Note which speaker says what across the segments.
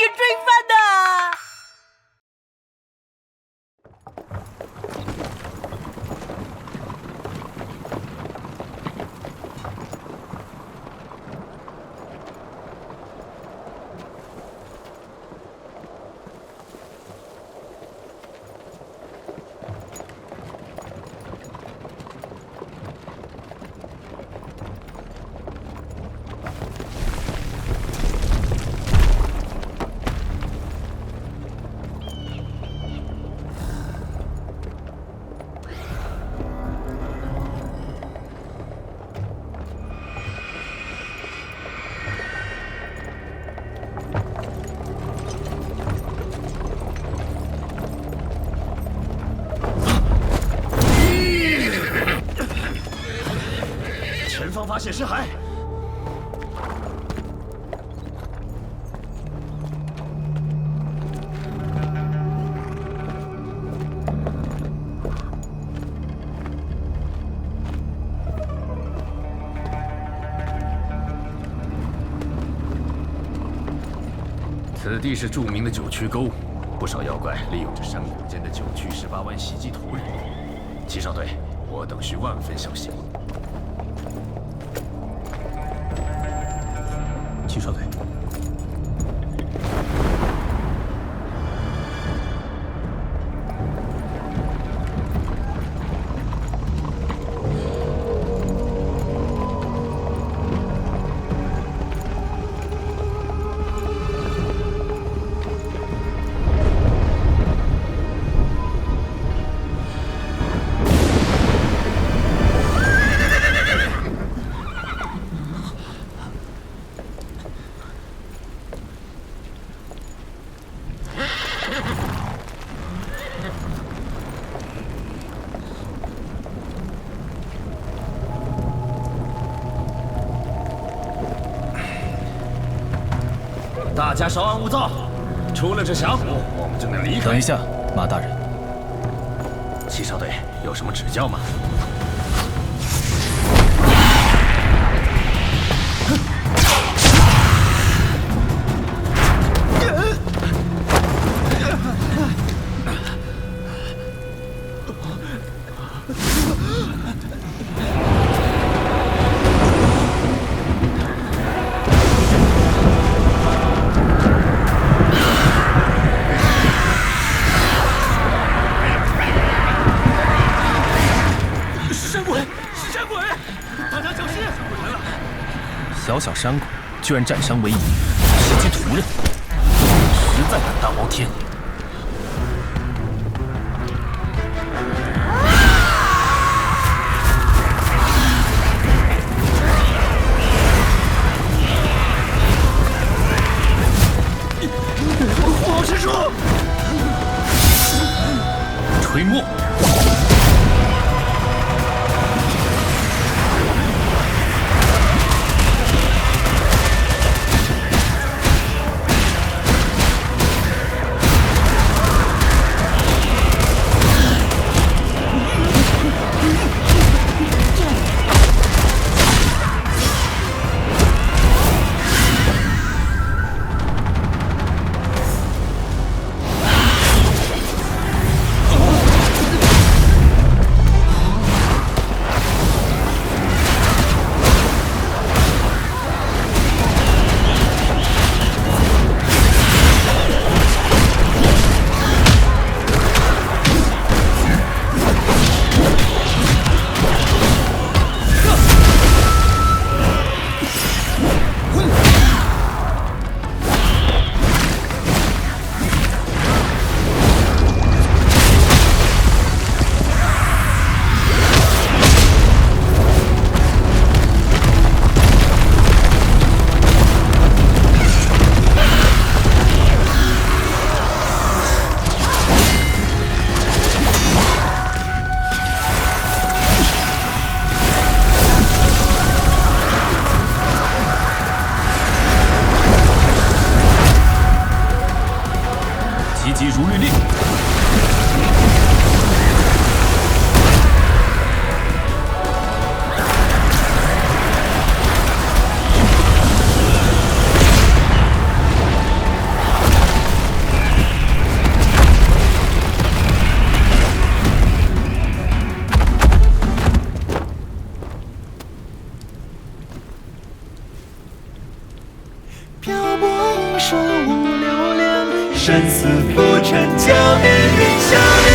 Speaker 1: 点追犯的。
Speaker 2: 前方发现尸骸。
Speaker 3: 此地是著名的九曲沟，不少妖怪利用这山谷间的九曲18弯袭击途人。七少队，我等需万分小心。
Speaker 4: 七少队，
Speaker 2: 大家稍安勿躁，出了这峡谷，我们就能离开。
Speaker 4: 等一下，马大人，
Speaker 3: 七少队有什么指教吗？
Speaker 4: 小小山鬼居然占山为营，袭击途人，实在胆大包天。
Speaker 2: 护龙之术，
Speaker 4: 吹墨。 急急如律令。
Speaker 1: 生死不成就，命运消灭。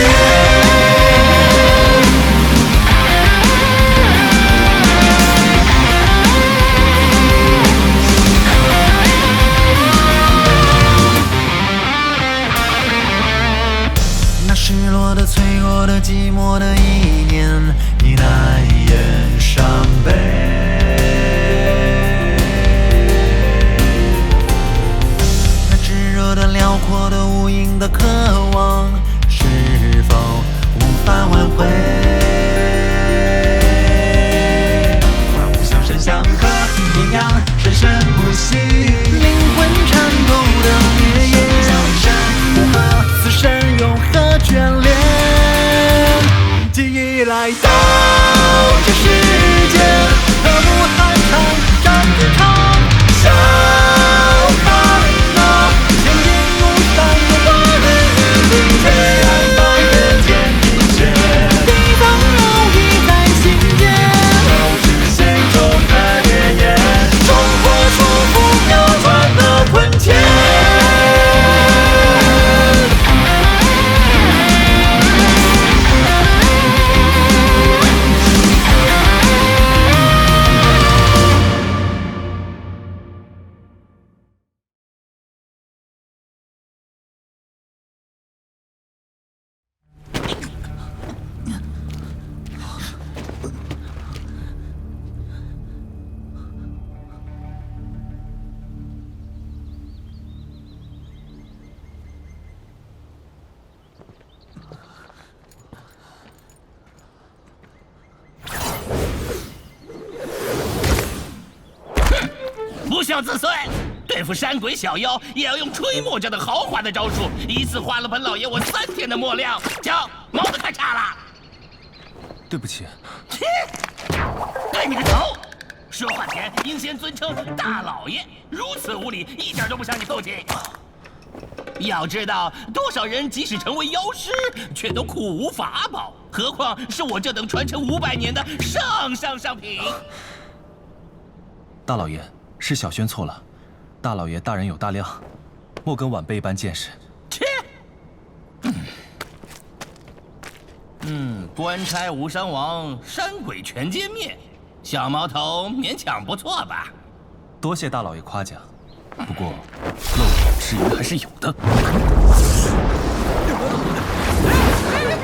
Speaker 1: 那失落的、脆弱的、寂寞的一年，你难掩伤悲。那炙热的、辽阔的、无垠的渴望，是否无法挽回？相生相克，阴阳生生不息，灵魂颤抖的烈焰，无何此生永恒眷恋。记忆来到这世界，何不寒蝉战一场？笑看那千年无山有花的雨林，虽然白人间一切，地方容易在心间，都是心中的烈焰，冲破束缚扭转的困境。
Speaker 5: 不孝子孙，对付山鬼小妖也要用吹墨这等豪华的招数，一次花了本老爷我3天的墨料。瞧，毛子太差了。
Speaker 4: 对不起。
Speaker 5: 切！对你个头！说话前应先尊称大老爷，如此无礼，一点都不像你父亲。要知道，多少人即使成为妖师，却都苦无法宝，何况是我这等传承500年的上品。
Speaker 4: 大老爷，是小轩错了。大老爷大人有大量，莫跟晚辈一般见识。
Speaker 5: 切！官差无伤亡，山鬼全歼灭，小毛头勉强不错吧？
Speaker 4: 多谢大老爷夸奖，不过漏网之鱼还是有的。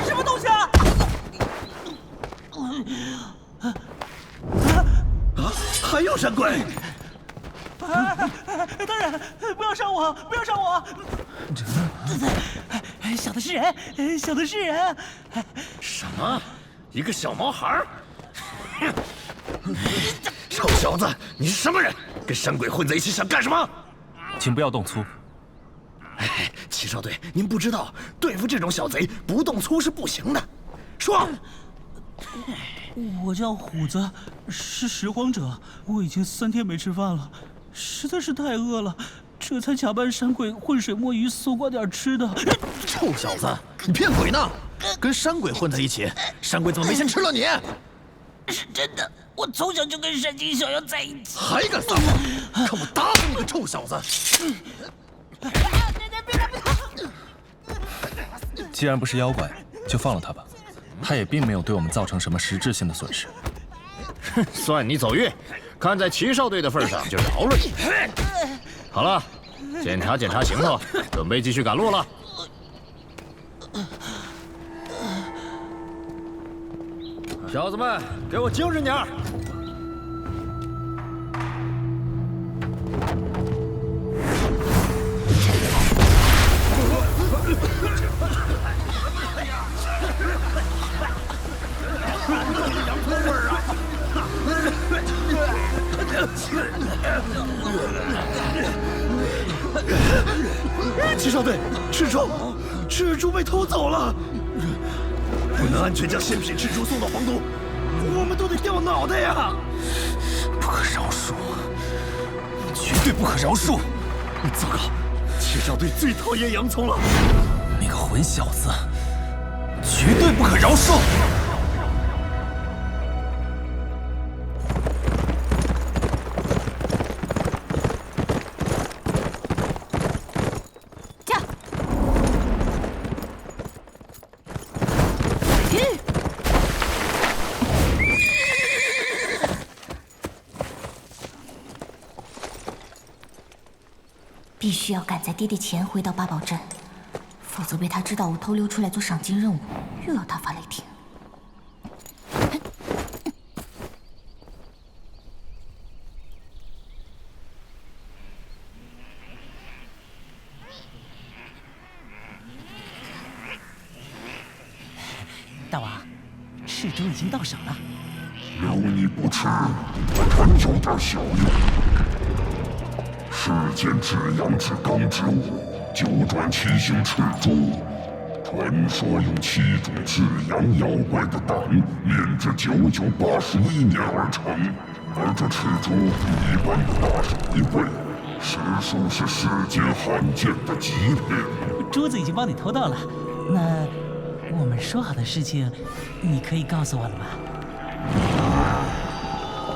Speaker 6: 什么东西啊？
Speaker 1: 还有山鬼！
Speaker 6: 大人，不要伤我，不要伤我！小的是人，小的是人。
Speaker 2: 什么？一个小毛孩儿？臭小子，你是什么人？跟山鬼混在一起想干什么？
Speaker 4: 请不要动粗。
Speaker 2: 哎，齐少队，您不知道，对付这种小贼，不动粗是不行的。说。
Speaker 6: 我叫虎子，是拾荒者。我已经3天没吃饭了，实在是太饿了，这才假扮山鬼浑水摸鱼搜刮点吃的。
Speaker 1: 臭小子，你骗鬼呢！跟山鬼混在一起，山鬼怎么没先吃了你？
Speaker 6: 是真的，我从小就跟山精小妖在一起。
Speaker 1: 还敢撒谎！看我打死你个臭小子！
Speaker 4: 既然不是妖怪，就放了他吧。他也并没有对我们造成什么实质性的损失。
Speaker 3: 算你走运，看在齐少队的份上，就饶了你。好了，检查检查行头，准备继续赶路了。小子们，给我精神点儿！
Speaker 2: 齐少队，蜘蛛被偷走了，不能安全将仙品蜘蛛送到皇都，我们都得掉脑袋呀！
Speaker 4: 不可饶恕，绝对不可饶恕！
Speaker 2: 糟糕，齐少队最讨厌洋葱了。
Speaker 4: 那个混小子，绝对不可饶恕！
Speaker 7: 必须要赶在爹爹前回到八宝镇，否则被他知道我偷溜出来做赏金任务，又要大发雷霆。
Speaker 6: 大王，赤州已经到手了。
Speaker 8: 留你不迟，真有点小用。世间至阳之刚之物，九转七星赤珠。传说用7种至阳妖怪的胆炼制9981年而成，而这赤珠比一般的大上1倍，实属是世间罕见的极品。
Speaker 6: 珠子已经帮你偷到了，那我们说好的事情，你可以告诉我了吗？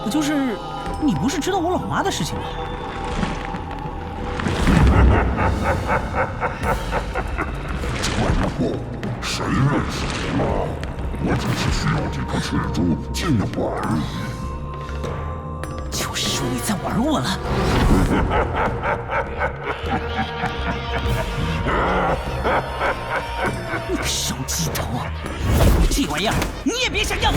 Speaker 6: 就是你不是知道我老妈的事情吗？
Speaker 8: 传过，谁认识你了？我只是需要这颗赤珠进化而已。
Speaker 6: 就是说你在玩我了。你个烧鸡头，这玩意儿你也别想要！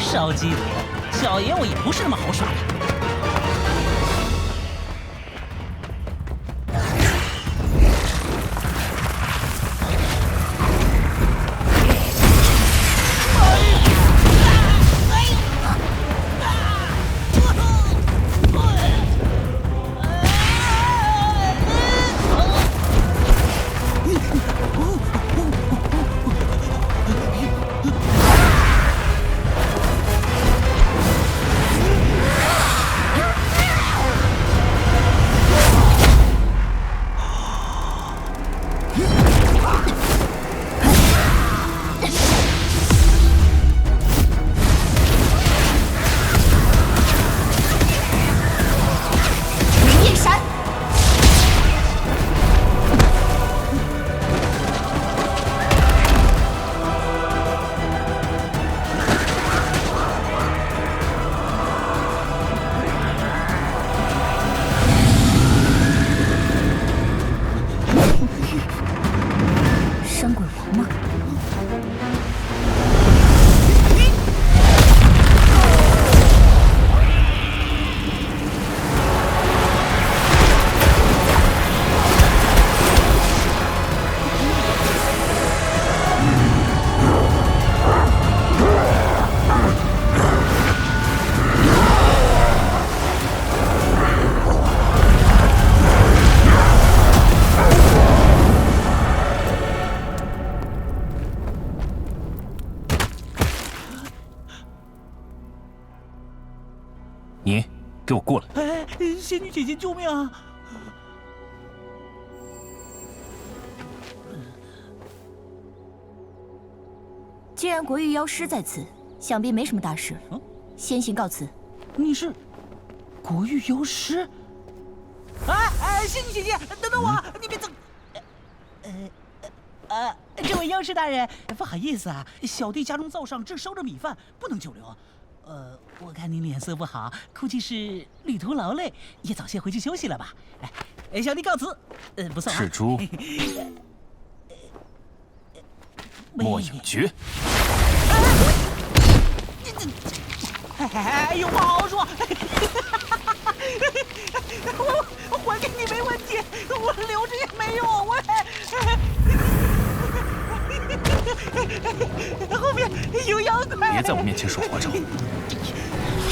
Speaker 6: 烧鸡头，小爷我也不是那么好耍的。
Speaker 4: 你给我过来！
Speaker 6: 哎，仙女姐姐，救命啊！
Speaker 7: 既然国玉妖师在此，想必没什么大事。先行告辞。
Speaker 6: 你是国玉妖师？哎，仙女姐姐，等等我！你别走！这位央视大人，不好意思啊，小弟家中灶上正烧着米饭，不能久留。我看您脸色不好，估计是旅途劳累，也早些回去休息了吧。来，小弟告辞。不送啊。
Speaker 4: 赤猪，莫永绝。
Speaker 6: 哎呦，不好好说。我还给你没问题，我留着也没用。后面有妖怪！
Speaker 4: 别在我面前说花招！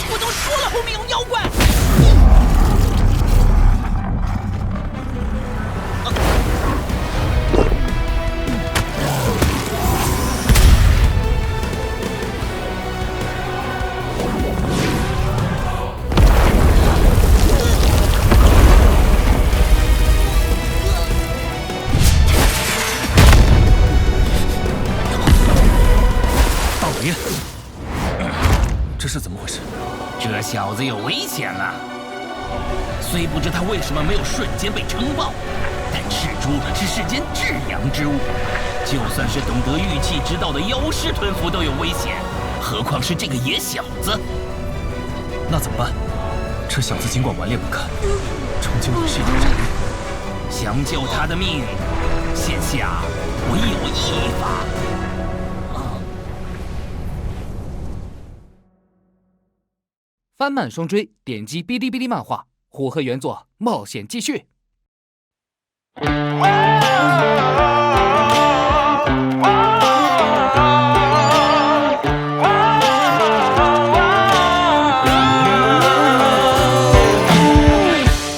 Speaker 6: 我都说了，后面有妖怪！
Speaker 4: 这是怎么回事？
Speaker 5: 这小子有危险了。虽不知他为什么没有瞬间被撑爆，但赤猪是世间至阳之物，就算是懂得玉器之道的妖师吞服都有危险，何况是这个野小子？
Speaker 4: 那怎么办？这小子尽管顽劣不堪，终究也是一条人命。
Speaker 5: 想救他的命，现下唯有一法。
Speaker 9: 翻漫双追，点击哔哩哔哩漫画，虎鹤原作冒险继续。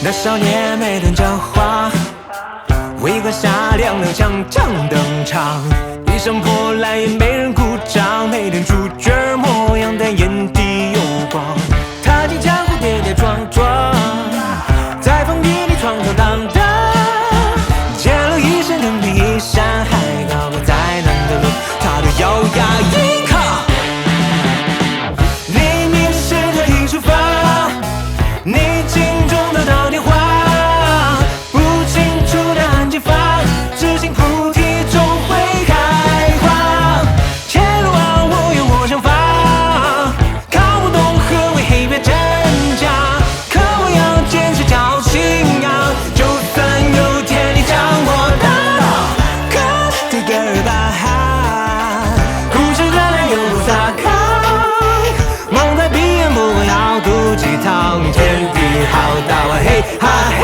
Speaker 1: 那少年没等讲话，围观下亮亮相将登场，一声破烂也没人鼓掌，没点主角模样，但眼底有光。踏进江湖跌跌撞撞，在风雨里闯闯荡荡，见了一身能比一山还高，再难的路他都咬牙硬扛。黎明时刻已出发，你心中的到电话，不清楚的安静法，只信菩提终会开花。前路万物有我想法，看不懂何为黑白真假，可我要坚持找信仰，就算有天你将我打倒，可这个大海，故事的来有多洒开，梦在闭眼不要顾鸡汤，天地浩大，我嘿哈。